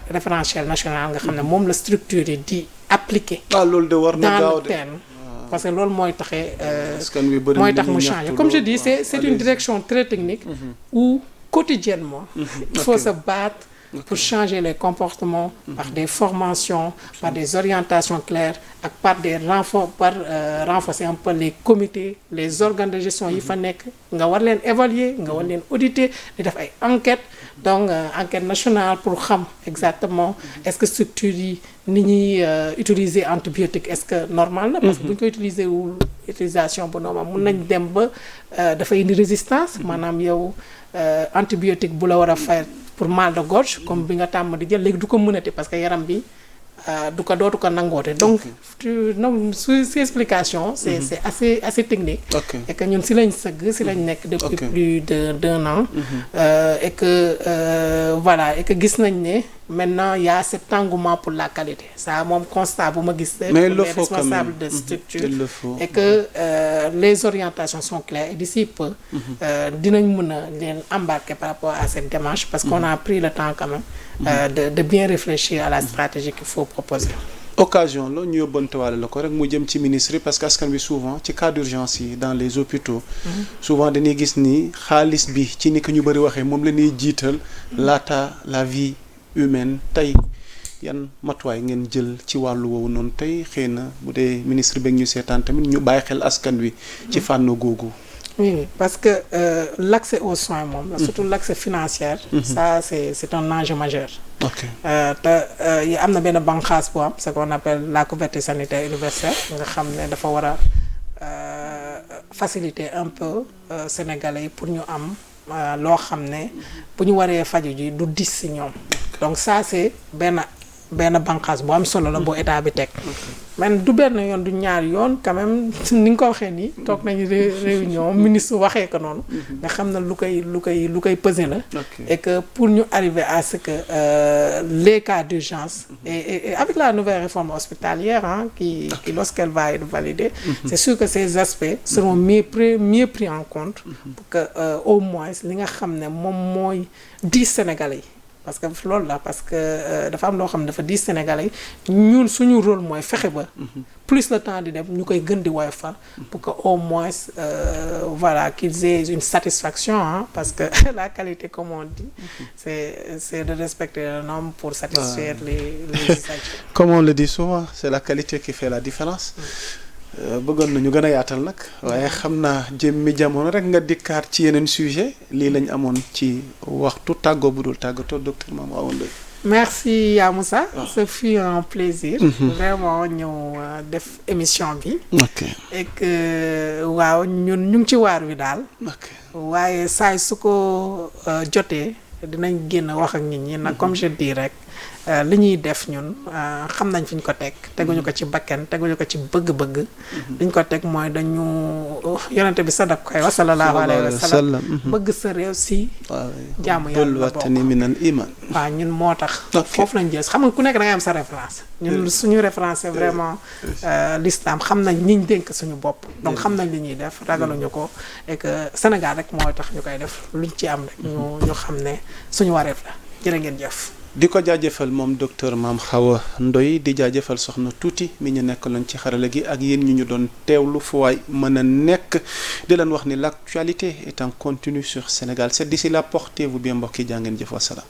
référentiel national nga xam ne moom la structure yi di appliquer
loolu de war na
dans le terme parce que loolu mooy taxee mooy tax mu changer comme je dis c'est une direction très technique où quotidiennement il faut se battre pour changer les comportements par des formations, par des orientations claires ak par des renforcer un peu les comités, les organes de gestion yi fa nekk nga war leen évaluer nga war leen auditer di def ay enquêtes donc enquête nationale pour xam exactement est-ce que structure yi ni ñuy utiliser antibiotique est-ce que normal na parce que bu ñu ko utiliser wul utilisation bu normal mun nañ dem ba dafay indi résistance maanaam yow antibiotique bu la war a fay pour mal de gorge comme bi nga tàmm di jël léegi du ko mënati parce que yaram bi dootu ko nangoote donc su explication c'est assez technique et que ñun si lañ sëgg si lañ nekk depuis plus d'un an et que voilà et que gis nañ ne maintenant il y a cet engouement pour la qualité ça moom constat bu ma gis pour les responsables de structure et que les orientations sont claires et d'ici peu dinañ mën a leen embarquer par rapport à cette démarche parce qu'on a pris le temps quand même de bien réfléchir à la stratégie qu'il faut proposer.
Occasion la ñu yóbbantewaale la ko rek mu jëm ci ministre yi parce que askan bi souvent ci cas d'urgence yi dans les hôpitaux souvent dañuy gis ni xaalis bi ci ni ko ñu bëri waxee moom la ñuy jiital laata la vie humaine tey yan matuwaay ngeen jël ci wàllu woowu noonu tey xëy na bu dee ministre beeg ñu seetaan tamit ñu bàyyi xel askan wi ci fànn googu.
Oui, parce que l'accès aux soins moom surtout l'accès financier ça c'est un enjeu majeur.
Ok.
te am na benn banqaas bu am ce qu'on appelle la couverture sanitaire universelle nga xam ne dafa war a faciliter un peu sénégalais yi pour ñu am loo xam ne bu ñu waree faju ji du dis ci ñoom donc ça c'est benn banqaas bu am solo la boo état bi teg man du benn yoon du ñaar yoon quand même ni nga ko waxee nii toog nañu réunion ministre waxee ko noonu nga xam ne lu koy peser la et que pour ñu arriver à ce que les cas d'urgence et avec la nouvelle réforme hospitalière qui lorsqu'elle va être validée c'est sûr que ces aspects seront mieux pris en compte pour que au moins li nga xam ne moom mooy 10 Sénégalais yi parce que loolu la parce que dafa am loo xam ne dafa diis Sénégalais yi ñun suñu rôle mooy fexe ba plus le temps di dem ñu koy gën di woyofal pour que au moins voilà qu'ils aient une satisfaction parce que la qualité comme on dit c'est de respecter les normes pour satisfaire les usagers.
Comme on le dit souvent c'est la qualité qui fait la différence. bëggoon nañu gën a yaatal nag waaye xam naa jëmmi jamono rek nga dikkaat ci yeneen sujet lii lañ amoon ci waxtu tàggoo bu dul tàggatoo docteur Mame Awa Ndoye.
Merci Ya Moussa. Ce fut un plaisir. Vraiment ñëw def émission bi.
ok
et que waaw ñun ñu ngi ci waar wi daal.
ok
waaye saay su ko jotee dinañ génn wax ak nit ñi nag comme je dis rek. li ñuy def ñun xam nañ fi ñu ko teg teguñu ko ci bakken teguñu ko ci bëgg-bëgg li ñu ko teg mooy dañu yonente bi sadak koy wa sallallahu alayhi wa sallam bëgg sa réew si jaamu yàlla la bokk
minal iman
waaw ñun moo tax foofu lañ jël xam nga ku nekk da ngay am sa référence ñun suñu référence c'est vraiment l'islam xam nañ ñiñ dénk suñu bopp donc xam nañ li ñuy def ragaluñu ko et que Sénégal rek mooy tax ñu koy def luñ ci am rek ñu xam ne suñu wareef la jërë ngeen jëf.
di ko jaajëfal moom docteur Mame Awa Ndoye di jaajëfal soxna tuuti mi ñu nekkaloon ci xarala gi ak yéen ñu doon teewlu fu waay mën a nekk di leen wax ni l'actualité est en continu sur Sénégal 7 d'ici là portez-vous bien mbokk yi jaa ngeen jëf wasalaam.